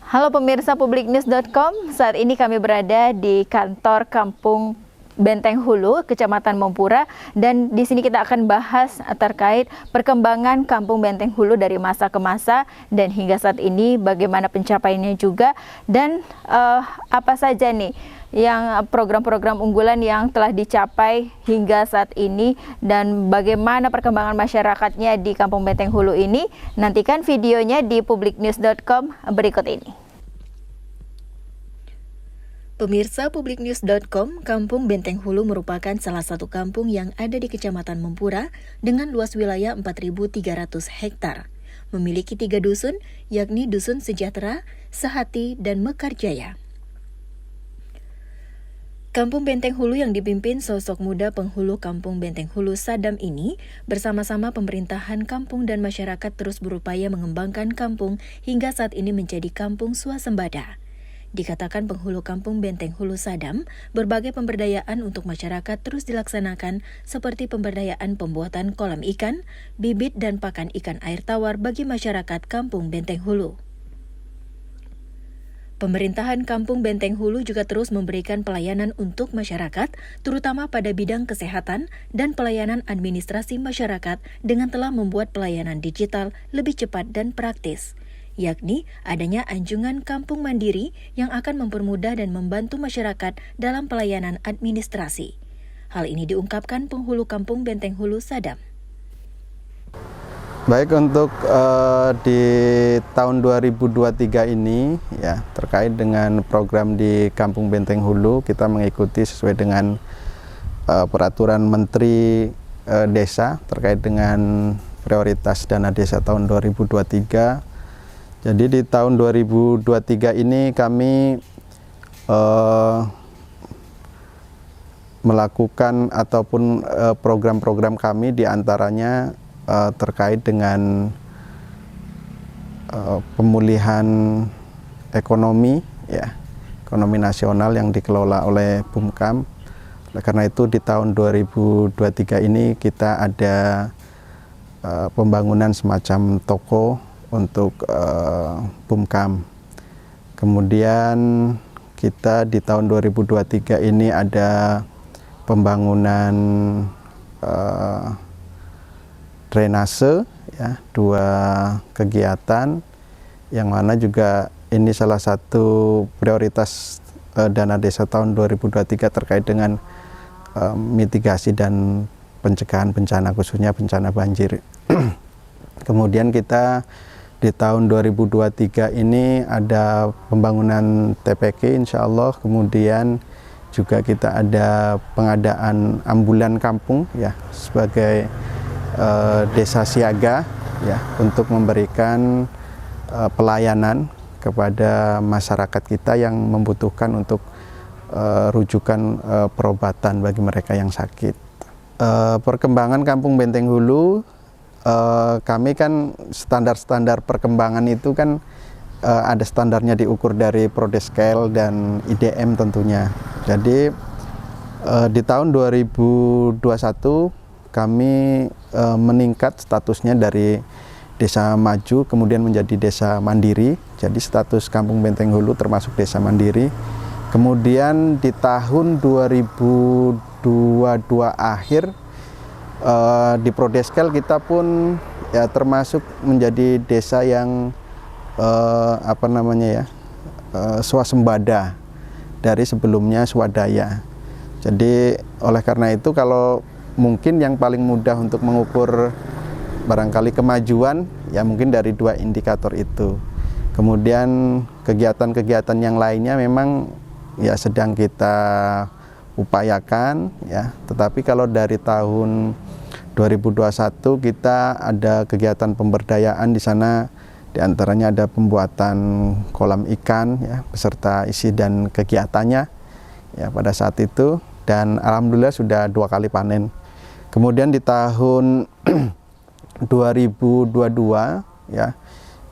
Halo pemirsa publiknews.com, saat ini kami berada di kantor Kampung Benteng Hulu, Kecamatan Mempura, dan di sini kita akan bahas terkait perkembangan Kampung Benteng Hulu dari masa ke masa dan hingga saat ini bagaimana pencapaiannya juga dan apa saja nih yang program-program unggulan yang telah dicapai hingga saat ini dan bagaimana perkembangan masyarakatnya di Kampung Benteng Hulu ini. Nantikan videonya di publiknews.com berikut ini. Pemirsa publiknews.com, Kampung Benteng Hulu merupakan salah satu kampung yang ada di Kecamatan Mempura dengan luas wilayah 4.300 hektar. Memiliki 3 dusun, yakni Dusun Sejahtera, Sehati, dan Mekarjaya. Kampung Benteng Hulu yang dipimpin sosok muda penghulu Kampung Benteng Hulu Sadam ini bersama-sama pemerintahan kampung dan masyarakat terus berupaya mengembangkan kampung hingga saat ini menjadi kampung swasembada. Dikatakan penghulu Kampung Benteng Hulu Sadam, berbagai pemberdayaan untuk masyarakat terus dilaksanakan seperti pemberdayaan pembuatan kolam ikan, bibit dan pakan ikan air tawar bagi masyarakat Kampung Benteng Hulu. Pemerintahan Kampung Benteng Hulu juga terus memberikan pelayanan untuk masyarakat, terutama pada bidang kesehatan dan pelayanan administrasi masyarakat dengan telah membuat pelayanan digital lebih cepat dan praktis, yakni adanya anjungan kampung mandiri yang akan mempermudah dan membantu masyarakat dalam pelayanan administrasi. Hal ini diungkapkan penghulu Kampung Benteng Hulu Sadam. Baik, untuk di tahun 2023 ini ya, terkait dengan program di Kampung Benteng Hulu, kita mengikuti sesuai dengan peraturan Menteri Desa terkait dengan prioritas dana desa tahun 2023. Jadi di tahun 2023 ini kami melakukan ataupun program-program kami diantaranya terkait dengan pemulihan ekonomi, ya, ekonomi nasional yang dikelola oleh Bumkam. Oleh karena itu di tahun 2023 ini kita ada pembangunan semacam toko untuk Bumkam. Kemudian kita di tahun 2023 ini ada pembangunan drainase, ya, 2 kegiatan yang mana juga ini salah satu prioritas dana desa tahun 2023 terkait dengan mitigasi dan pencegahan bencana, khususnya bencana banjir. Kemudian kita di tahun 2023 ini ada pembangunan TPK insya Allah, kemudian juga kita ada pengadaan ambulan kampung, ya, sebagai desa siaga, ya, untuk memberikan pelayanan kepada masyarakat kita yang membutuhkan untuk rujukan perobatan bagi mereka yang sakit. Perkembangan Kampung Benteng Hulu, kami kan standar-standar perkembangan itu kan ada standarnya diukur dari Prodescale dan IDM tentunya. Jadi di tahun 2021 kami meningkat statusnya dari desa maju kemudian menjadi desa mandiri. Jadi status Kampung Benteng Hulu termasuk desa mandiri. Kemudian di tahun 2022 akhir di Prodescale kita pun ya termasuk menjadi desa yang swasembada dari sebelumnya swadaya. Jadi oleh karena itu kalau mungkin yang paling mudah untuk mengukur barangkali kemajuan ya mungkin dari 2 indikator itu. Kemudian kegiatan-kegiatan yang lainnya memang ya sedang kita upayakan, ya. Tetapi kalau dari tahun 2021 kita ada kegiatan pemberdayaan di sana, diantaranya ada pembuatan kolam ikan, ya, beserta isi dan kegiatannya ya pada saat itu, dan alhamdulillah sudah 2 kali panen. Kemudian di tahun 2022 ya,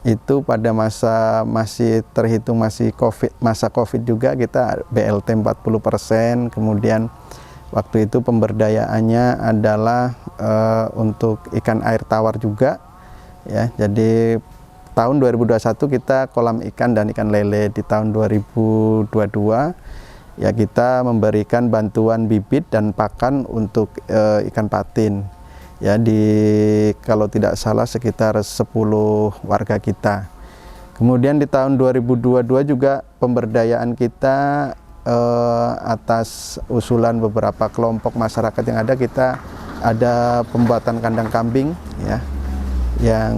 itu pada masa masih terhitung masih masa Covid juga, kita BLT 40%. Kemudian waktu itu pemberdayaannya adalah untuk ikan air tawar juga ya. Jadi tahun 2021 kita kolam ikan dan ikan lele. Di tahun 2022 ya kita memberikan bantuan bibit dan pakan untuk ikan patin. Ya, kalau tidak salah sekitar 10 warga kita. Kemudian di tahun 2022 juga pemberdayaan kita atas usulan beberapa kelompok masyarakat yang ada, kita ada pembuatan kandang kambing ya, yang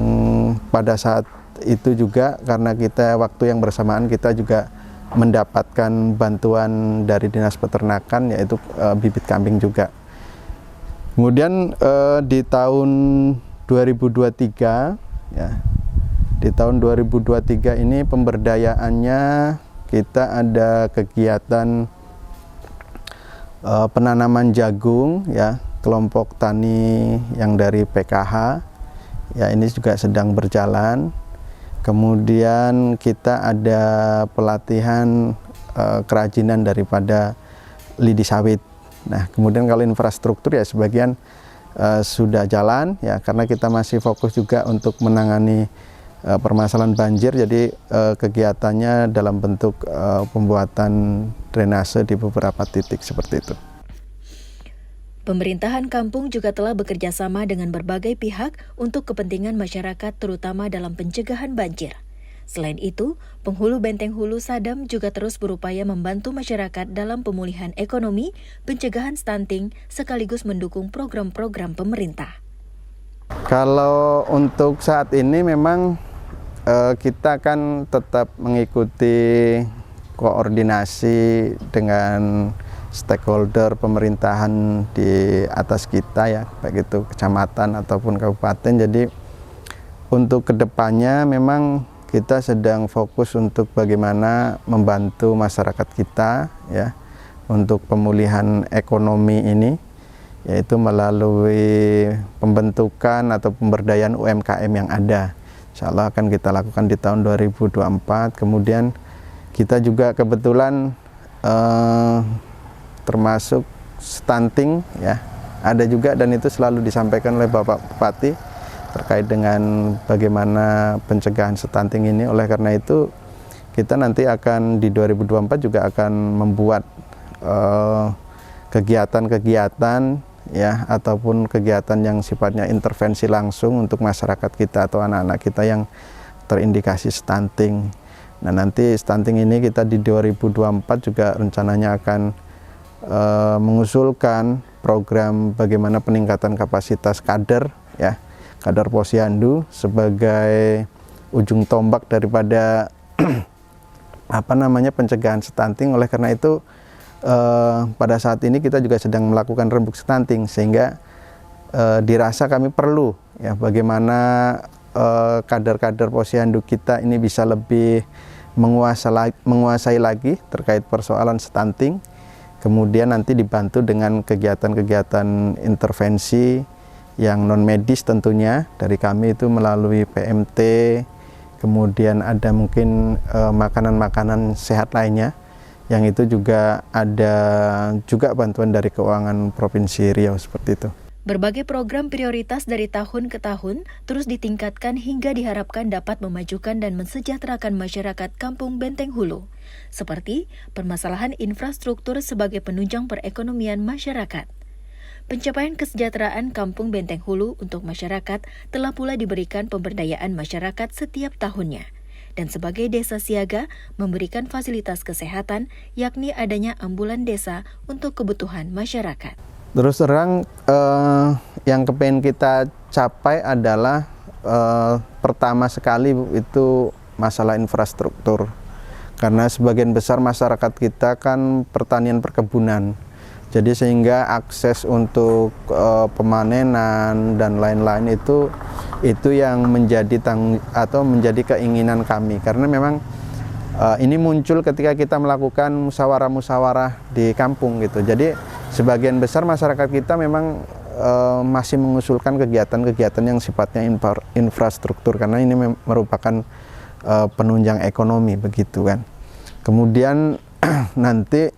pada saat itu juga karena kita waktu yang bersamaan kita juga mendapatkan bantuan dari Dinas Peternakan, yaitu bibit kambing juga. Kemudian di tahun 2023 ya, di tahun 2023 ini pemberdayaannya kita ada kegiatan penanaman jagung ya, kelompok tani yang dari PKH ya, ini juga sedang berjalan. Kemudian kita ada pelatihan kerajinan daripada lidi sawit. Nah, kemudian kalau infrastruktur ya sebagian sudah jalan ya, karena kita masih fokus juga untuk menangani permasalahan banjir. Jadi kegiatannya dalam bentuk pembuatan drainase di beberapa titik seperti itu. Pemerintahan kampung juga telah bekerja sama dengan berbagai pihak untuk kepentingan masyarakat, terutama dalam pencegahan banjir. Selain itu, penghulu Benteng Hulu Sadam juga terus berupaya membantu masyarakat dalam pemulihan ekonomi, pencegahan stunting, sekaligus mendukung program-program pemerintah. Kalau untuk saat ini memang kita kan tetap mengikuti koordinasi dengan stakeholder pemerintahan di atas kita ya, baik itu kecamatan ataupun kabupaten. Jadi untuk kedepannya memang kita sedang fokus untuk bagaimana membantu masyarakat kita ya untuk pemulihan ekonomi ini, yaitu melalui pembentukan atau pemberdayaan UMKM yang ada. Insya Allah akan kita lakukan di tahun 2024. Kemudian kita juga kebetulan termasuk stunting ya, ada juga, dan itu selalu disampaikan oleh Bapak Bupati terkait dengan bagaimana pencegahan stunting ini. Oleh karena itu kita nanti akan di 2024 juga akan membuat kegiatan-kegiatan ya, ataupun kegiatan yang sifatnya intervensi langsung untuk masyarakat kita atau anak-anak kita yang terindikasi stunting. Nah, nanti stunting ini kita di 2024 juga rencananya akan mengusulkan program bagaimana peningkatan kapasitas kader ya, kader posyandu sebagai ujung tombak daripada pencegahan stunting. Oleh karena itu pada saat ini kita juga sedang melakukan rembuk stunting, sehingga dirasa kami perlu ya bagaimana kader-kader posyandu kita ini bisa lebih menguasai lagi terkait persoalan stunting. Kemudian nanti dibantu dengan kegiatan-kegiatan intervensi yang non medis tentunya dari kami, itu melalui PMT, kemudian ada mungkin makanan-makanan sehat lainnya, yang itu juga ada juga bantuan dari keuangan Provinsi Riau seperti itu. Berbagai program prioritas dari tahun ke tahun terus ditingkatkan hingga diharapkan dapat memajukan dan mensejahterakan masyarakat Kampung Benteng Hulu, seperti permasalahan infrastruktur sebagai penunjang perekonomian masyarakat. Pencapaian kesejahteraan Kampung Benteng Hulu untuk masyarakat telah pula diberikan pemberdayaan masyarakat setiap tahunnya, dan sebagai desa siaga memberikan fasilitas kesehatan, yakni adanya ambulan desa untuk kebutuhan masyarakat. Terus terang yang kepengen kita capai adalah pertama sekali itu masalah infrastruktur, karena sebagian besar masyarakat kita kan pertanian perkebunan, jadi sehingga akses untuk pemanenan dan lain-lain itu yang menjadi menjadi keinginan kami, karena memang ini muncul ketika kita melakukan musyawarah-musyawarah di kampung gitu. Jadi sebagian besar masyarakat kita memang masih mengusulkan kegiatan-kegiatan yang sifatnya infrastruktur, karena ini merupakan penunjang ekonomi begitu kan. Kemudian nanti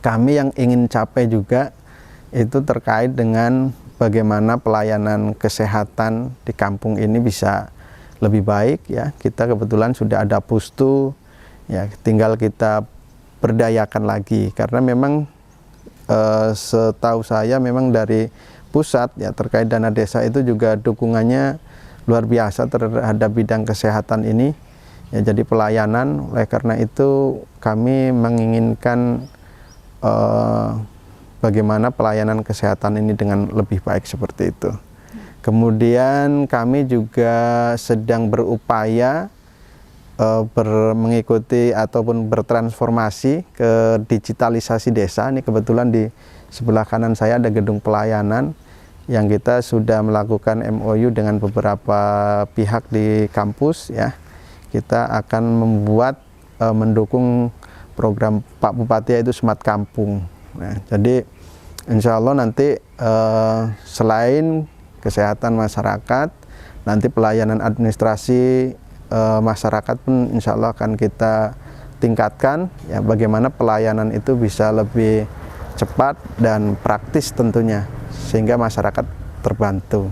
kami yang ingin capai juga itu terkait dengan bagaimana pelayanan kesehatan di kampung ini bisa lebih baik ya. Kita kebetulan sudah ada pustu ya, tinggal kita berdayakan lagi karena memang setahu saya memang dari pusat ya terkait dana desa itu juga dukungannya luar biasa terhadap bidang kesehatan ini ya, jadi pelayanan. Oleh karena itu kami menginginkan bagaimana pelayanan kesehatan ini dengan lebih baik seperti itu. Kemudian kami juga sedang berupaya mengikuti ataupun bertransformasi ke digitalisasi desa. Ini kebetulan di sebelah kanan saya ada gedung pelayanan yang kita sudah melakukan MOU dengan beberapa pihak di kampus ya. Kita akan membuat mendukung program Pak Bupati yaitu Smart Kampung. Nah, jadi insya Allah nanti selain kesehatan masyarakat, nanti pelayanan administrasi masyarakat pun insya Allah akan kita tingkatkan ya, bagaimana pelayanan itu bisa lebih cepat dan praktis tentunya sehingga masyarakat terbantu.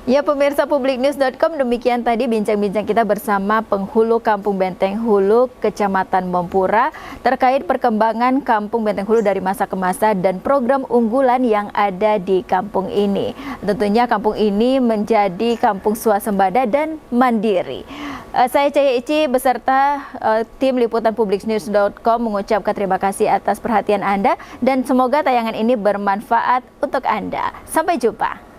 Ya pemirsa publiknews.com, demikian tadi bincang-bincang kita bersama penghulu Kampung Benteng Hulu, Kecamatan Mempura terkait perkembangan Kampung Benteng Hulu dari masa ke masa dan program unggulan yang ada di kampung ini. Tentunya kampung ini menjadi kampung swasembada dan mandiri. Saya Cahya Ici beserta tim liputan publiknews.com mengucapkan terima kasih atas perhatian Anda dan semoga tayangan ini bermanfaat untuk Anda. Sampai jumpa.